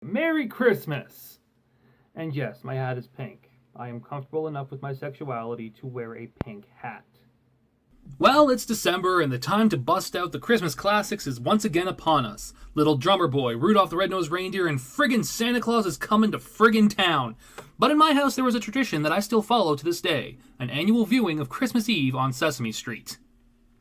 Merry Christmas! And yes, my hat is pink. I am comfortable enough with my sexuality to wear a pink hat. Well, it's December, and the time to bust out the Christmas classics is once again upon us. Little Drummer Boy, Rudolph the Red-Nosed Reindeer, and friggin' Santa Claus is coming to friggin' town. But in my house there was a tradition that I still follow to this day, an annual viewing of Christmas Eve on Sesame Street.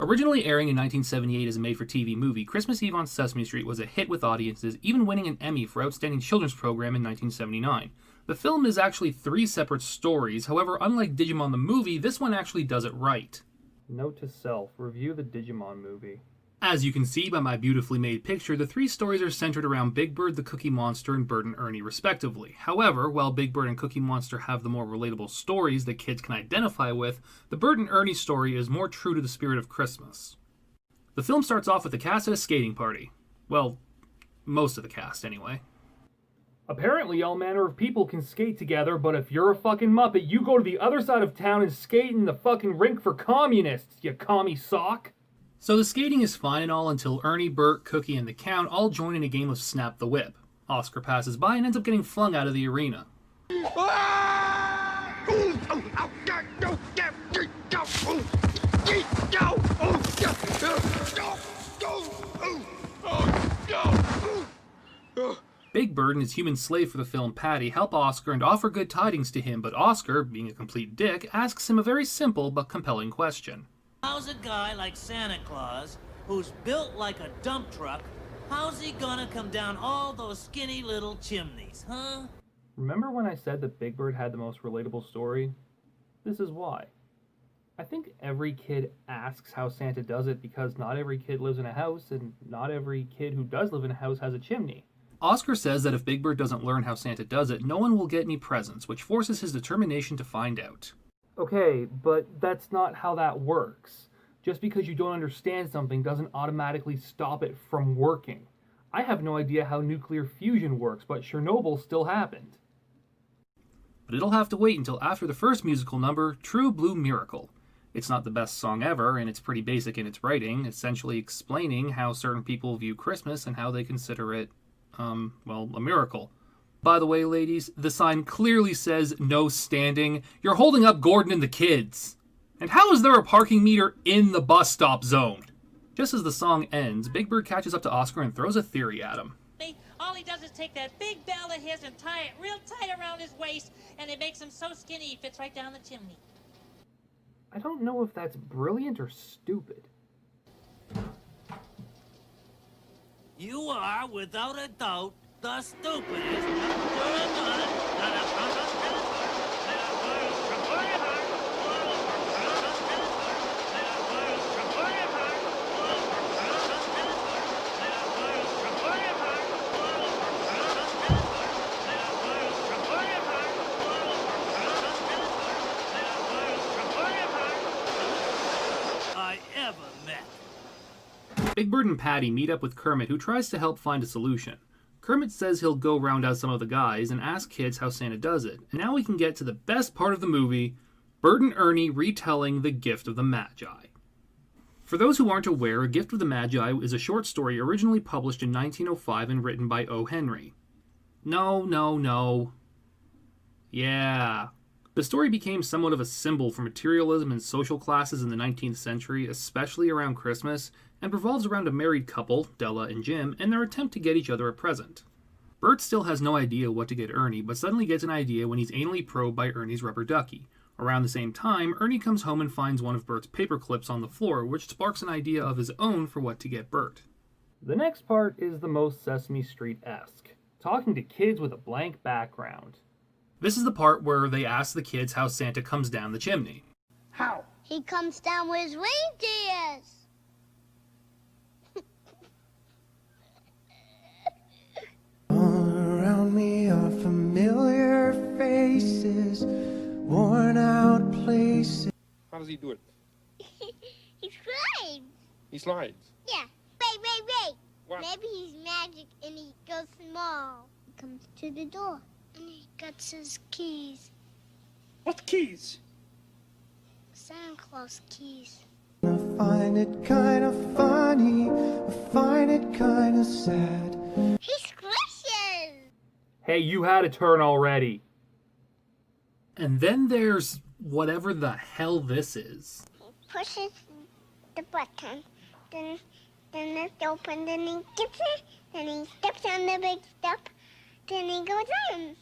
Originally airing in 1978 as a made-for-TV movie, Christmas Eve on Sesame Street was a hit with audiences, even winning an Emmy for Outstanding Children's Program in 1979. The film is actually 3 separate stories, however, unlike Digimon the movie, this one actually does it right. Note to self, review the Digimon movie. As you can see by my beautifully made picture, the 3 stories are centered around Big Bird, the Cookie Monster, and Bert and Ernie respectively. However, while Big Bird and Cookie Monster have the more relatable stories that kids can identify with, the Bert and Ernie story is more true to the spirit of Christmas. The film starts off with the cast at a skating party. Well, most of the cast anyway. Apparently all manner of people can skate together, but if you're a fucking Muppet, you go to the other side of town and skate in the fucking rink for communists, you commie sock! So the skating is fine and all until Ernie, Bert, Cookie, and the Count all join in a game of Snap the Whip. Oscar passes by and ends up getting flung out of the arena. Big Bird and his human slave for the film, Patty, help Oscar and offer good tidings to him, but Oscar, being a complete dick, asks him a very simple but compelling question. How's a guy like Santa Claus, who's built like a dump truck, how's he gonna come down all those skinny little chimneys, huh? Remember when I said that Big Bird had the most relatable story? This is why. I think every kid asks how Santa does it because not every kid lives in a house, and not every kid who does live in a house has a chimney. Oscar says that if Big Bird doesn't learn how Santa does it, no one will get any presents, which forces his determination to find out. Okay, but that's not how that works. Just because you don't understand something doesn't automatically stop it from working. I have no idea how nuclear fusion works, but Chernobyl still happened. But it'll have to wait until after the first musical number, True Blue Miracle. It's not the best song ever, and it's pretty basic in its writing, essentially explaining how certain people view Christmas and how they consider it, a miracle. By the way, ladies, the sign clearly says no standing. You're holding up Gordon and the kids. And how is there a parking meter in the bus stop zone? Just as the song ends, Big Bird catches up to Oscar and throws a theory at him. All he does is take that big bell of his and tie it real tight around his waist, and it makes him so skinny he fits right down the chimney. I don't know if that's brilliant or stupid. You are, without a doubt, the stupidest. I ever met. Big Bird and Patty meet up with Kermit, who tries to help find a solution. Kermit says he'll go round out some of the guys and ask kids how Santa does it. And now we can get to the best part of the movie, Bert and Ernie retelling The Gift of the Magi. For those who aren't aware, A Gift of the Magi is a short story originally published in 1905 and written by O. Henry. No. Yeah. The story became somewhat of a symbol for materialism and social classes in the 19th century, especially around Christmas, and revolves around a married couple, Della and Jim, and their attempt to get each other a present. Bert still has no idea what to get Ernie, but suddenly gets an idea when he's anally probed by Ernie's rubber ducky. Around the same time, Ernie comes home and finds one of Bert's paper clips on the floor, which sparks an idea of his own for what to get Bert. The next part is the most Sesame Street-esque. Talking to kids with a blank background. This is the part where they ask the kids how Santa comes down the chimney. How? He comes down with his reindeers. All around me are familiar faces, worn out places. How does he do it? He slides. He slides. Yeah. Wait. What? Maybe he's magic and he goes small. He comes to the door and he gets his keys. What keys? Santa Claus keys. I find it kind of funny, I find it kind of sad. He squishes. Hey, you had a turn already. And then there's whatever the hell this is. He pushes the button, then it's open, then he gets it, then he steps on the big step, then he goes in.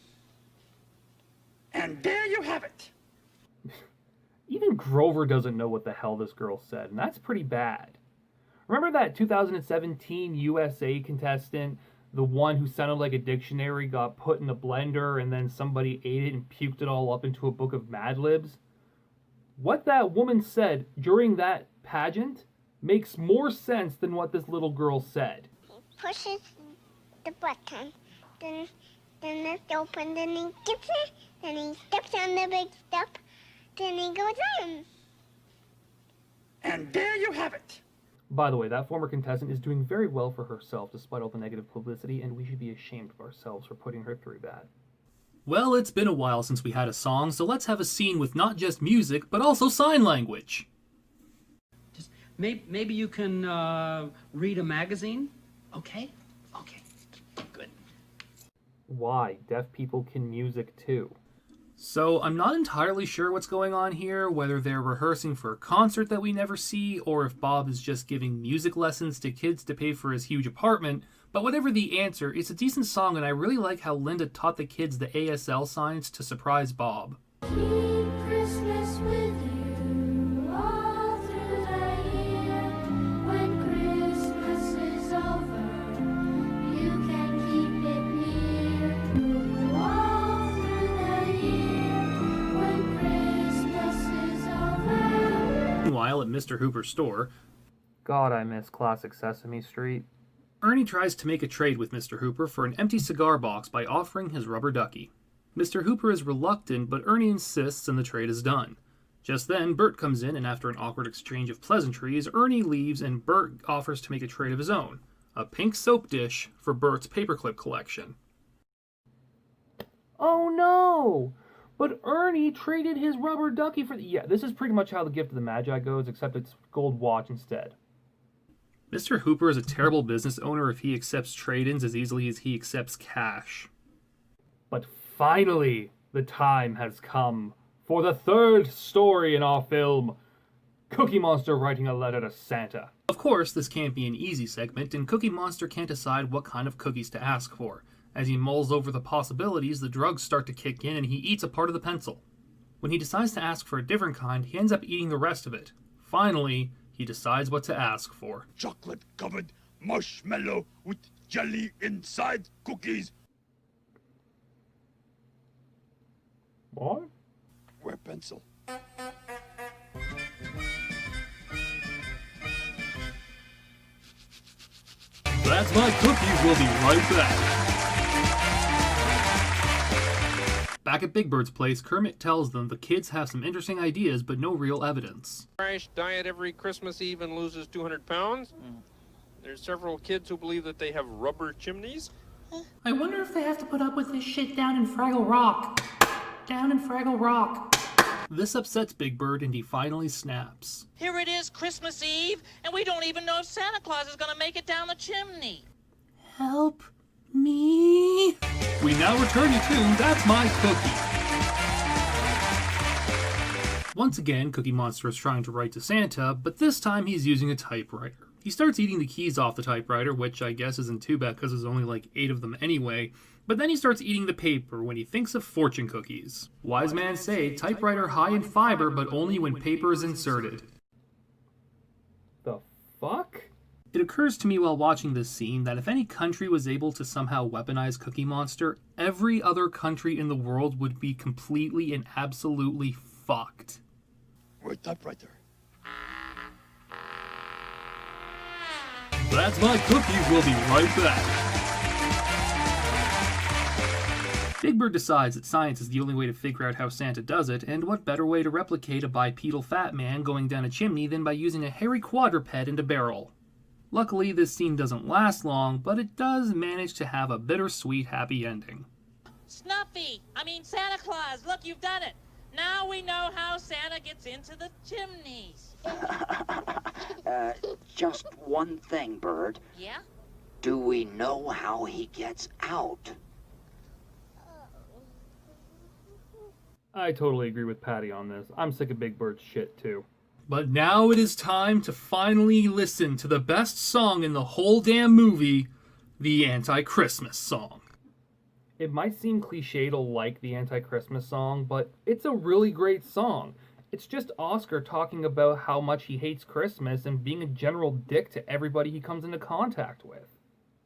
And there you have it. Even Grover doesn't know what the hell this girl said, and that's pretty bad. Remember that 2017 USA contestant, the one who sounded like a dictionary, got put in a blender and then somebody ate it and puked it all up into a book of Mad Libs? What that woman said during that pageant makes more sense than what this little girl said. He pushes the button, then it's open, then he gets it, then he steps on the big step, then he goes in. And there you have it. By the way, that former contestant is doing very well for herself despite all the negative publicity, and we should be ashamed of ourselves for putting her through that. Well, it's been a while since we had a song, so let's have a scene with not just music, but also sign language. Just maybe you can read a magazine? Okay, good. Why? Deaf people can music too. So I'm not entirely sure what's going on here, whether they're rehearsing for a concert that we never see, or if Bob is just giving music lessons to kids to pay for his huge apartment, but whatever the answer, it's a decent song and I really like how Linda taught the kids the ASL signs to surprise Bob. Keep Christmas with you all through the year. When Christmas is over, you can keep it near. All through the year. When Christmas is over. Meanwhile, at Mr. Hooper's store, God, I miss classic Sesame Street. Ernie tries to make a trade with Mr. Hooper for an empty cigar box by offering his rubber ducky. Mr. Hooper is reluctant, but Ernie insists and the trade is done. Just then, Bert comes in, and after an awkward exchange of pleasantries, Ernie leaves and Bert offers to make a trade of his own. A pink soap dish for Bert's paperclip collection. Oh no! But Ernie traded his rubber ducky for yeah, this is pretty much how the Gift of the Magi goes, except it's gold watch instead. Mr. Hooper is a terrible business owner if he accepts trade-ins as easily as he accepts cash. But finally, the time has come for the third story in our film, Cookie Monster writing a letter to Santa. Of course, this can't be an easy segment, and Cookie Monster can't decide what kind of cookies to ask for. As he mulls over the possibilities, the drugs start to kick in and he eats a part of the pencil. When he decides to ask for a different kind, he ends up eating the rest of it. Finally, he decides what to ask for. Chocolate-covered marshmallow with jelly inside cookies. What? Where pencil? That's my cookies, we'll be right back. Back at Big Bird's place, Kermit tells them the kids have some interesting ideas, but no real evidence. Crash diet every Christmas Eve and loses 200 pounds. There's several kids who believe that they have rubber chimneys. I wonder if they have to put up with this shit down in Fraggle Rock. Down in Fraggle Rock. This upsets Big Bird and he finally snaps. Here it is, Christmas Eve, and we don't even know if Santa Claus is gonna make it down the chimney. Help me. We now return you to That's My Cookie. Once again, Cookie Monster is trying to write to Santa, but this time he's using a typewriter. He starts eating the keys off the typewriter, which I guess isn't too bad because there's only like 8 of them anyway, but then he starts eating the paper when he thinks of fortune cookies. Wise man say, typewriter high in fiber, but only when paper is inserted. The fuck? It occurs to me while watching this scene that if any country was able to somehow weaponize Cookie Monster, every other country in the world would be completely and absolutely fucked. Where typewriter? That's My Cookies, we'll be right back. Big Bird decides that science is the only way to figure out how Santa does it, and what better way to replicate a bipedal fat man going down a chimney than by using a hairy quadruped and a barrel. Luckily, this scene doesn't last long, but it does manage to have a bittersweet happy ending. Snuffy! I mean Santa Claus! Look, you've done it! Now we know how Santa gets into the chimneys. Just one thing, Bird. Yeah? Do we know how he gets out? I totally agree with Patty on this. I'm sick of Big Bird's shit too. But now it is time to finally listen to the best song in the whole damn movie, the Anti-Christmas song. It might seem cliche to like the Anti-Christmas song, but it's a really great song. It's just Oscar talking about how much he hates Christmas and being a general dick to everybody he comes into contact with.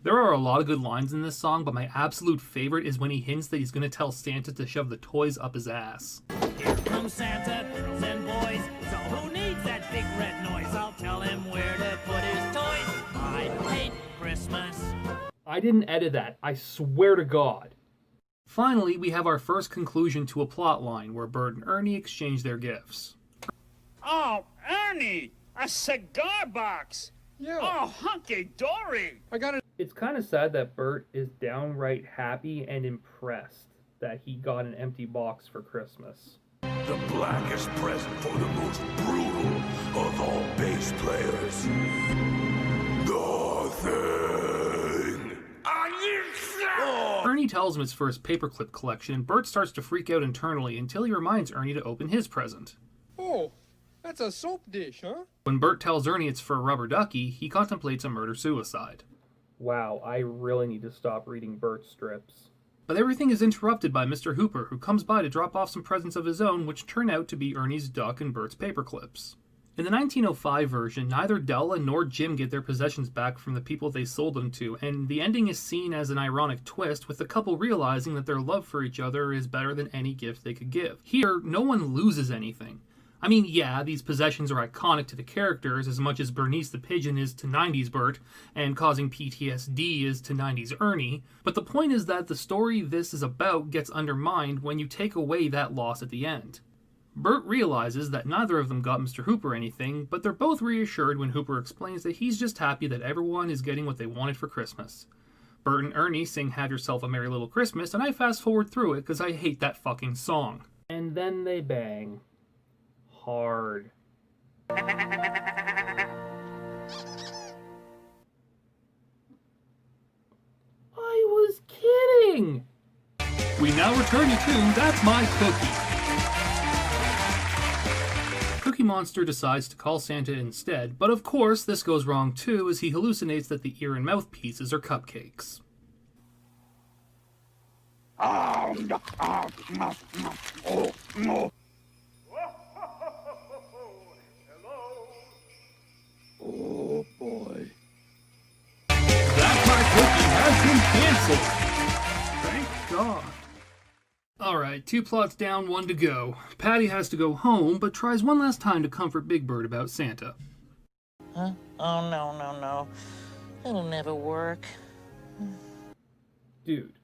There are a lot of good lines in this song, but my absolute favorite is when he hints that he's going to tell Santa to shove the toys up his ass. Here comes Santa, girls and boys. So who needs that big red noise? I'll tell him where to put his toys. I hate Christmas. I didn't edit that, I swear to God. Finally, we have our first conclusion to a plot line where Bert and Ernie exchange their gifts. Oh, Ernie! A cigar box! Yeah. Oh, hunky-dory! I got it. It's kind of sad that Bert is downright happy and impressed that he got an empty box for Christmas. The blackest present for the most brutal of all bass players. Nothing. Ernie tells him his first paperclip collection, and Bert starts to freak out internally until he reminds Ernie to open his present. Oh, that's a soap dish, huh? When Bert tells Ernie it's for a rubber ducky, he contemplates a murder-suicide. Wow, I really need to stop reading Bert strips. But everything is interrupted by Mr. Hooper, who comes by to drop off some presents of his own, which turn out to be Ernie's duck and Bert's paperclips. In the 1905 version, neither Della nor Jim get their possessions back from the people they sold them to, and the ending is seen as an ironic twist, with the couple realizing that their love for each other is better than any gift they could give. Here, no one loses anything. I mean, yeah, these possessions are iconic to the characters as much as Bernice the Pigeon is to 90s Bert, and causing PTSD is to 90s Ernie, but the point is that the story this is about gets undermined when you take away that loss at the end. Bert realizes that neither of them got Mr. Hooper anything, but they're both reassured when Hooper explains that he's just happy that everyone is getting what they wanted for Christmas. Bert and Ernie sing Have Yourself a Merry Little Christmas, and I fast forward through it because I hate that fucking song. And then they bang. Hard. I was kidding! We now return you to That's My Cookie. Cookie Monster decides to call Santa instead, but of course this goes wrong too as he hallucinates that the ear and mouth pieces are cupcakes. Oh boy. That's My Cookie has been canceled! Thank God. Alright, 2 plots down, 1 to go. Patty has to go home, but tries one last time to comfort Big Bird about Santa. Huh? Oh, no. It'll never work. Dude,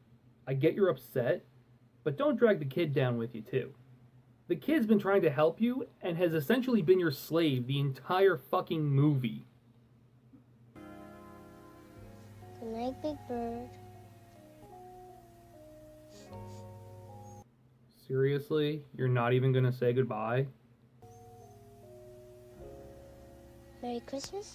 I get you're upset, but don't drag the kid down with you too. The kid's been trying to help you and has essentially been your slave the entire fucking movie. Good night, Big Bird. Seriously? You're not even gonna say goodbye? Merry Christmas.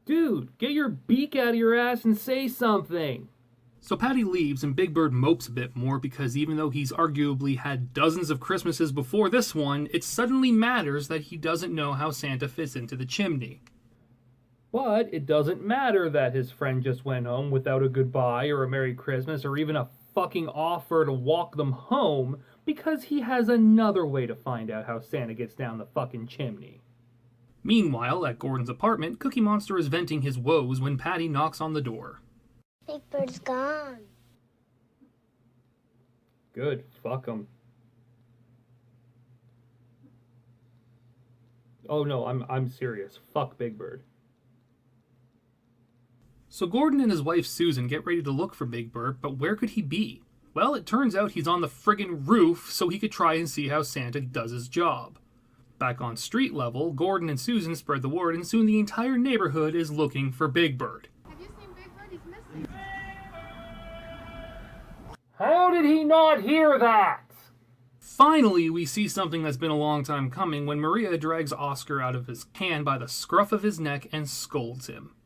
Dude, get your beak out of your ass and say something! So Patty leaves and Big Bird mopes a bit more because even though he's arguably had dozens of Christmases before this one, it suddenly matters that he doesn't know how Santa fits into the chimney. But it doesn't matter that his friend just went home without a goodbye or a Merry Christmas or even a fucking offer to walk them home because he has another way to find out how Santa gets down the fucking chimney. Meanwhile, at Gordon's apartment, Cookie Monster is venting his woes when Patty knocks on the door. Big Bird's gone. Good, fuck him. Oh no, I'm serious. Fuck Big Bird. So Gordon and his wife Susan get ready to look for Big Bird, but where could he be? Well, it turns out he's on the friggin' roof so he could try and see how Santa does his job. Back on street level, Gordon and Susan spread the word and soon the entire neighborhood is looking for Big Bird. Have you seen Big Bird? He's missing. How did he not hear that? Finally, we see something that's been a long time coming when Maria drags Oscar out of his can by the scruff of his neck and scolds him.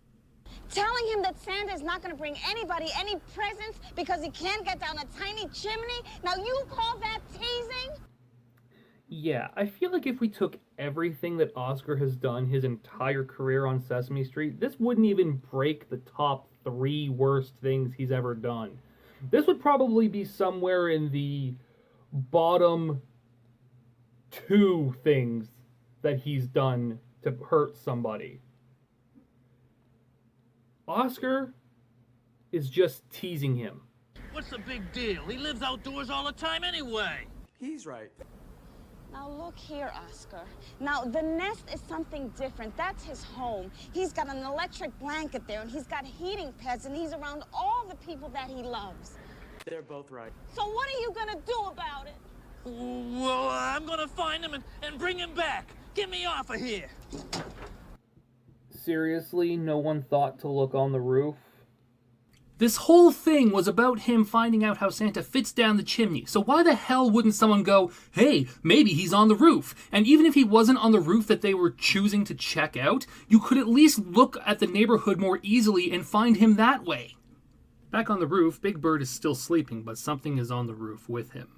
Telling him that Santa is not going to bring anybody any presents because he can't get down a tiny chimney? Now you call that teasing? Yeah, I feel like if we took everything that Oscar has done his entire career on Sesame Street, this wouldn't even break the top 3 worst things he's ever done. This would probably be somewhere in the bottom 2 things that he's done to hurt somebody. Oscar is just teasing him. What's the big deal? He lives outdoors all the time anyway. He's right. Now look here, Oscar. Now the nest is something different. That's his home. He's got an electric blanket there, and he's got heating pads, and he's around all the people that he loves. They're both right. So what are you gonna do about it? Well, I'm gonna find him and bring him back. Get me off of here. Seriously, no one thought to look on the roof? This whole thing was about him finding out how Santa fits down the chimney, so why the hell wouldn't someone go, hey, maybe he's on the roof? And even if he wasn't on the roof that they were choosing to check out, you could at least look at the neighborhood more easily and find him that way. Back on the roof, Big Bird is still sleeping, but something is on the roof with him.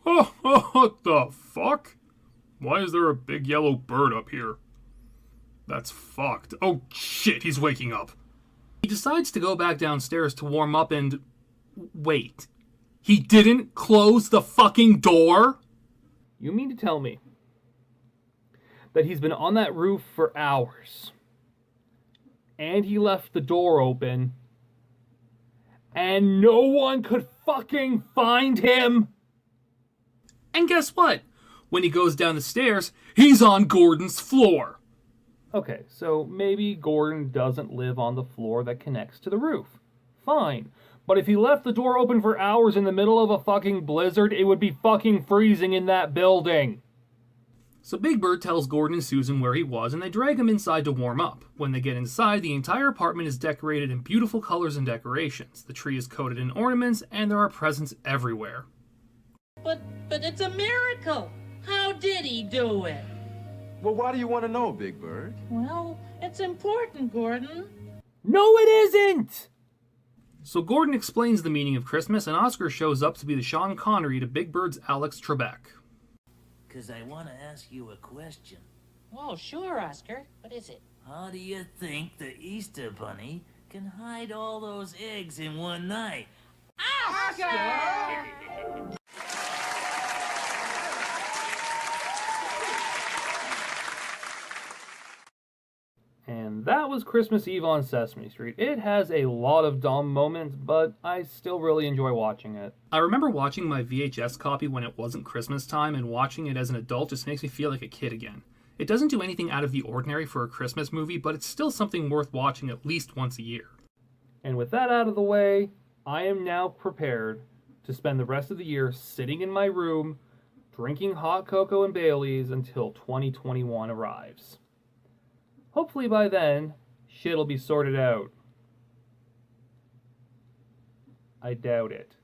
Oh, what the fuck? Why is there a big yellow bird up here? That's fucked. Oh shit, he's waking up. He decides to go back downstairs to warm up and... Wait. He didn't close the fucking door? You mean to tell me that he's been on that roof for hours, and he left the door open, and no one could fucking find him? And guess what? When he goes down the stairs, he's on Gordon's floor. Okay, so maybe Gordon doesn't live on the floor that connects to the roof. Fine. But if he left the door open for hours in the middle of a fucking blizzard, it would be fucking freezing in that building. So Big Bird tells Gordon and Susan where he was, and they drag him inside to warm up. When they get inside, the entire apartment is decorated in beautiful colors and decorations. The tree is coated in ornaments, and there are presents everywhere. But it's a miracle. How did he do it? Well, why do you want to know, Big Bird? Well, it's important, Gordon. No, it isn't! So Gordon explains the meaning of Christmas, and Oscar shows up to be the Sean Connery to Big Bird's Alex Trebek. 'Cause I want to ask you a question. Oh, sure, Oscar. What is it? How do you think the Easter Bunny can hide all those eggs in one night? Oscar! And that was Christmas Eve on Sesame Street. It has a lot of dumb moments, but I still really enjoy watching it. I remember watching my VHS copy when it wasn't Christmas time, and watching it as an adult just makes me feel like a kid again. It doesn't do anything out of the ordinary for a Christmas movie, but it's still something worth watching at least once a year. And with that out of the way, I am now prepared to spend the rest of the year sitting in my room, drinking hot cocoa and Baileys until 2021 arrives. Hopefully by then, shit'll be sorted out. I doubt it.